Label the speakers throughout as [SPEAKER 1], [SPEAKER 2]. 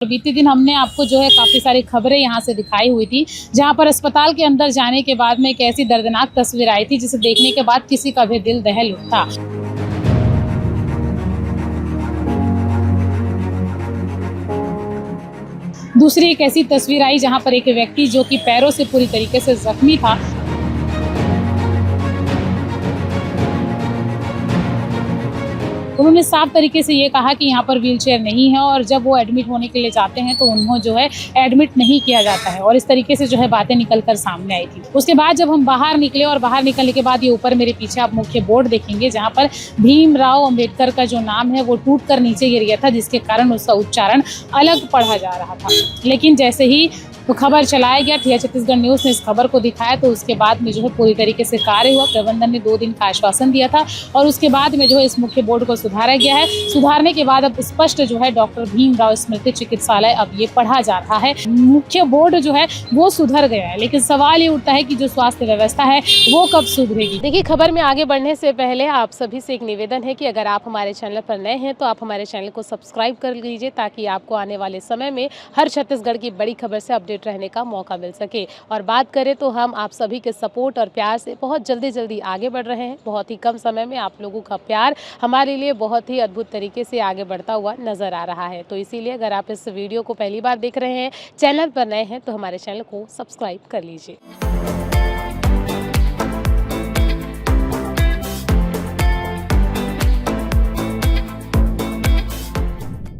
[SPEAKER 1] बीते दिन हमने आपको जो है काफ़ी सारी खबरें यहाँ से दिखाई हुई थी, जहाँ पर अस्पताल के अंदर जाने के बाद में एक ऐसी दर्दनाक तस्वीर आई थी जिसे देखने के बाद किसी का भी दिल दहल उठा। दूसरी एक ऐसी तस्वीर आई जहाँ पर एक व्यक्ति जो कि पैरों से पूरी तरीके से जख्मी था, उन्होंने साफ तरीके से ये कहा कि यहाँ पर व्हीलचेयर नहीं है और जब वो एडमिट होने के लिए जाते हैं तो उन्हें जो है एडमिट नहीं किया जाता है। और इस तरीके से जो है बातें निकल कर सामने आई थी। उसके बाद जब हम बाहर निकले और बाहर निकलने के बाद ये ऊपर मेरे पीछे आप मुख्य बोर्ड देखेंगे जहाँ पर भीमराव अंबेडकर का जो नाम है वो टूट कर नीचे गिर गया था, जिसके कारण उसका उच्चारण अलग पढ़ा जा रहा था। लेकिन जैसे ही तो खबर चलाया गया, ठिया छत्तीसगढ़ न्यूज़ ने इस खबर को दिखाया तो उसके बाद में जो है पूरी तरीके से कार्य हुआ। प्रबंधन ने 2 दिन का आश्वासन दिया था और उसके बाद में जो है इस मुख्य बोर्ड को सुधारा गया है। सुधारने के बाद अब स्पष्ट जो है डॉक्टर भीमराव स्मृति चिकित्सालय अब ये पढ़ा जा रहा है। मुख्य बोर्ड जो है वो सुधर गया है, लेकिन सवाल ये उठता है कि जो स्वास्थ्य व्यवस्था है वो कब सुधरेगी। देखिए, खबर में आगे बढ़ने से पहले आप सभी से एक निवेदन है कि अगर आप हमारे चैनल पर नए हैं तो आप हमारे चैनल को सब्सक्राइब कर लीजिए, ताकि आपको आने वाले समय में हर छत्तीसगढ़ की बड़ी खबर से अपडेट रहने का मौका मिल सके। और बात करें तो हम आप सभी के सपोर्ट और प्यार से बहुत जल्दी आगे बढ़ रहे हैं। बहुत ही कम समय में आप लोगों का प्यार हमारे लिए बहुत ही अद्भुत तरीके से आगे बढ़ता हुआ नजर आ रहा है। तो इसीलिए अगर आप इस वीडियो को पहली बार देख रहे हैं, चैनल पर नए हैं, तो हमारे चैनल को सब्सक्राइब कर लीजिए।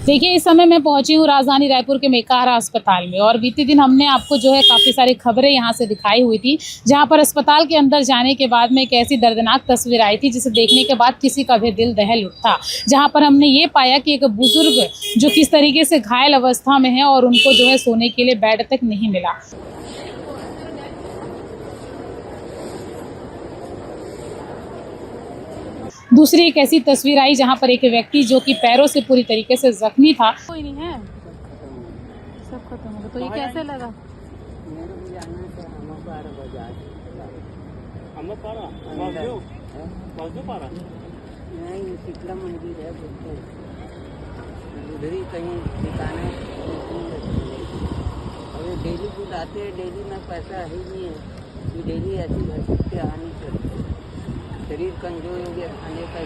[SPEAKER 1] देखिए, इस समय मैं पहुंची हूँ राजधानी रायपुर के मेकाहारा अस्पताल में और बीते दिन हमने आपको जो है काफ़ी सारी खबरें यहाँ से दिखाई हुई थी, जहाँ पर अस्पताल के अंदर जाने के बाद में एक ऐसी दर्दनाक तस्वीर आई थी जिसे देखने के बाद किसी का भी दिल दहल उठा। जहाँ पर हमने ये पाया कि एक बुजुर्ग जो किस तरीके से घायल अवस्था में है और उनको जो है सोने के लिए बेड तक नहीं मिला। दूसरी एक ऐसी तस्वीर आई जहां पर एक व्यक्ति जो कि पैरों से पूरी तरीके से जख्मी था। कोई नहीं है, सब खत्म हो गया। तो ये कैसे लगा?
[SPEAKER 2] उधर कहीं ठिकाना डेली कुछ आते हैं, डेली में पैसा ही नहीं है कि डेली ऐसी घर से आनी चाहिए। शरीर कमजोर हो गया, खाने का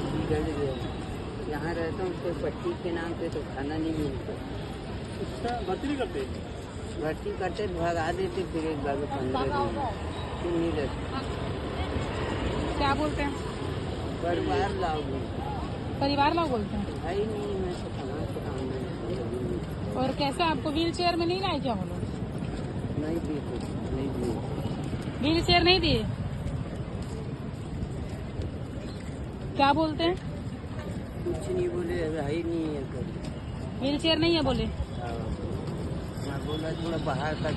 [SPEAKER 2] बिगड़ गया। यहाँ रहता हूँ तो पट्टी के नाम पे तो खाना नहीं मिलता। अच्छा, भर्ती करते भगा देते, फिर एक बार 15 दिन फिर नहीं रहते।
[SPEAKER 1] क्या बोलते हैं?
[SPEAKER 2] परिवार लाओगे,
[SPEAKER 1] परिवार लोग बोलते हैं
[SPEAKER 2] भाई नहीं, मैं तो कहाँ से काम।
[SPEAKER 1] और कैसे आपको व्हील चेयर में नहीं लाए क्या वो लोग?
[SPEAKER 2] नहीं दिए,
[SPEAKER 1] व्हील चेयर नहीं दिए? क्या बोलते हैं?
[SPEAKER 2] कुछ नहीं बोले, भाई नहीं है,
[SPEAKER 1] व्हील चेयर नहीं है बोले।
[SPEAKER 2] मैं बोला थोड़ा बाहर तक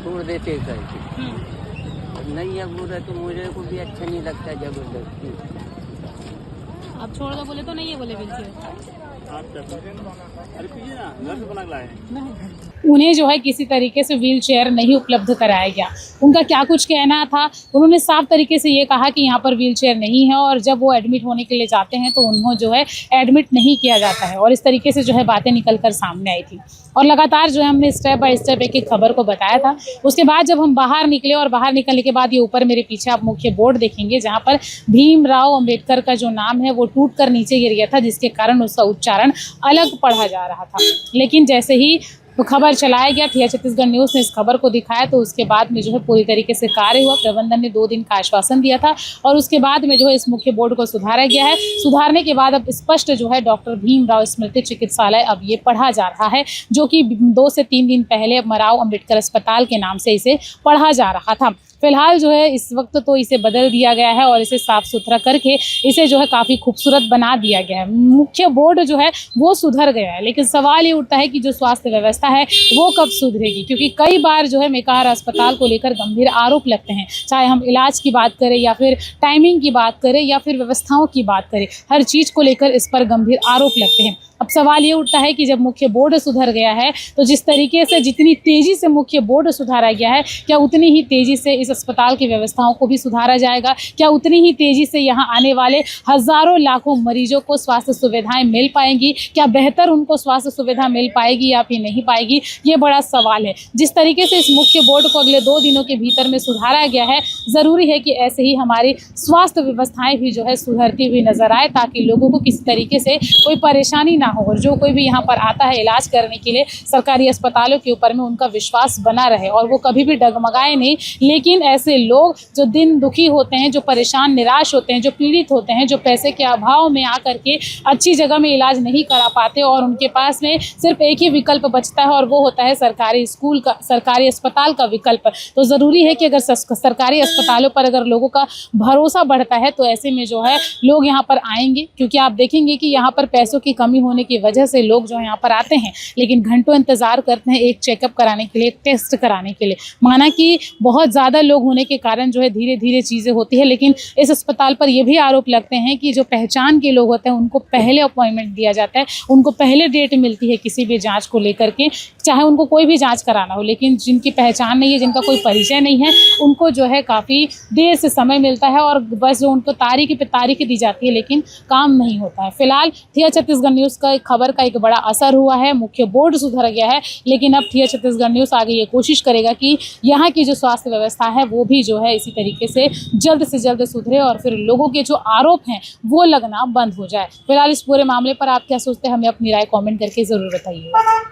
[SPEAKER 2] छोड़ देते करके, नहीं है बोला तो मुझे को भी अच्छा नहीं लगता जबरदस्ती।
[SPEAKER 1] अब छोड़ दो बोले तो नहीं है बोले व्हील चेयर। उन्हें जो है किसी तरीके से व्हील चेयर नहीं उपलब्ध कराया गया। उनका क्या कुछ कहना था, उन्होंने साफ तरीके से ये कहा कि यहाँ पर व्हील चेयर नहीं है और जब वो एडमिट होने के लिए जाते हैं तो उन्हें जो है एडमिट नहीं किया जाता है। और इस तरीके से जो है बातें निकल कर सामने आई थी और लगातार जो है हमने स्टेप बाय स्टेप एक खबर को बताया था। उसके बाद जब हम बाहर निकले और बाहर निकलने के बाद ये ऊपर मेरे पीछे आप मुख्य बोर्ड देखेंगे जहाँ पर भीमराव अंबेडकर का जो नाम है वो टूट कर नीचे गिर गया था, जिसके कारण उसका उच्चारण अलग पढ़ा जा रहा था। लेकिन जैसे ही तो खबर चलाया गया, ठिया छत्तीसगढ़ न्यूज़ ने इस खबर को दिखाया तो उसके बाद में जो है पूरी तरीके से कार्य हुआ। प्रबंधन ने 2 दिन का आश्वासन दिया था और उसके बाद में जो है इस मुख्य बोर्ड को सुधारा गया है। सुधारने के बाद अब स्पष्ट जो है डॉक्टर भीमराव स्मृति चिकित्सालय अब ये पढ़ा जा रहा है, जो कि 2 से 3 दिन पहले मराव अंबेडकर अस्पताल के नाम से इसे पढ़ा जा रहा था। फिलहाल जो है इस वक्त तो इसे बदल दिया गया है और इसे साफ सुथरा करके इसे जो है काफ़ी खूबसूरत बना दिया गया है। मुख्य बोर्ड जो है वो सुधर गया है, लेकिन सवाल ये उठता है कि जो स्वास्थ्य व्यवस्था है वो कब सुधरेगी, क्योंकि कई बार जो है मेकाहारा अस्पताल को लेकर गंभीर आरोप लगते हैं। चाहे हम इलाज की बात करें या फिर टाइमिंग की बात करें या फिर व्यवस्थाओं की बात करें, हर चीज़ को लेकर इस पर गंभीर आरोप लगते हैं। अब सवाल ये उठता है कि जब मुख्य बोर्ड सुधर गया है तो जिस तरीके से जितनी तेजी से मुख्य बोर्ड सुधारा गया है, क्या उतनी ही तेजी से इस अस्पताल की व्यवस्थाओं को भी सुधारा जाएगा? क्या उतनी ही तेजी से यहाँ आने वाले हजारों लाखों मरीजों को स्वास्थ्य सुविधाएं मिल पाएंगी? क्या बेहतर उनको स्वास्थ्य सुविधा मिल पाएगी या फिर नहीं पाएगी? ये बड़ा सवाल है। जिस तरीके से इस मुख्य बोर्ड को अगले 2 दिनों के भीतर में सुधारा गया है, ज़रूरी है कि ऐसे ही हमारी स्वास्थ्य व्यवस्थाएं भी जो है सुधरती हुई नजर आए, ताकि लोगों को किसी तरीके से कोई परेशानी ना हो और जो कोई भी यहाँ पर आता है इलाज करने के लिए सरकारी अस्पतालों के ऊपर में उनका विश्वास बना रहे और वो कभी भी डगमगाए नहीं। लेकिन ऐसे लोग जो दिन दुखी होते हैं, जो परेशान निराश होते हैं, जो पीड़ित होते हैं, जो पैसे के अभाव में आकर के अच्छी जगह में इलाज नहीं करा पाते और उनके पास में सिर्फ एक ही विकल्प बचता है और वो होता है सरकारी स्कूल का, सरकारी अस्पताल का विकल्प। तो ज़रूरी है कि अगर सरकारी अस्पतालों पर अगर लोगों का भरोसा बढ़ता है तो ऐसे में जो है लोग यहाँ पर आएंगे, क्योंकि आप देखेंगे कि यहाँ पर पैसों की कमी होने की वजह से लोग जो यहाँ पर आते हैं लेकिन घंटों इंतजार करते हैं एक चेकअप कराने के लिए, एक टेस्ट कराने के लिए। माना कि बहुत ज़्यादा लोग होने के कारण जो है धीरे धीरे चीज़ें होती है, लेकिन इस अस्पताल पर यह भी आरोप लगते हैं कि जो पहचान के लोग होते हैं उनको पहले अपॉइंटमेंट दिया जाता है, उनको पहले डेट मिलती है किसी भी जाँच को लेकर के, चाहे उनको कोई भी जाँच कराना हो। लेकिन जिनकी पहचान नहीं है, जिनका कोई परिचय नहीं है, उनको जो है काफ़ी देर से समय मिलता है और बस जो उनको तारीख पे तारीख दी जाती है लेकिन काम नहीं होता है। फिलहाल थिया छत्तीसगढ़ न्यूज़ का एक खबर का एक बड़ा असर हुआ है, मुख्य बोर्ड सुधर गया है, लेकिन अब थिया छत्तीसगढ़ न्यूज़ आगे ये कोशिश करेगा कि यहाँ की जो स्वास्थ्य व्यवस्था है वो भी जो है इसी तरीके से जल्द सुधरे और फिर लोगों के जो आरोप हैं वो लगना बंद हो जाए। फिलहाल इस पूरे मामले पर आप क्या सोचते हैं, हमें अपनी राय कमेंट करके ज़रूर बताइए।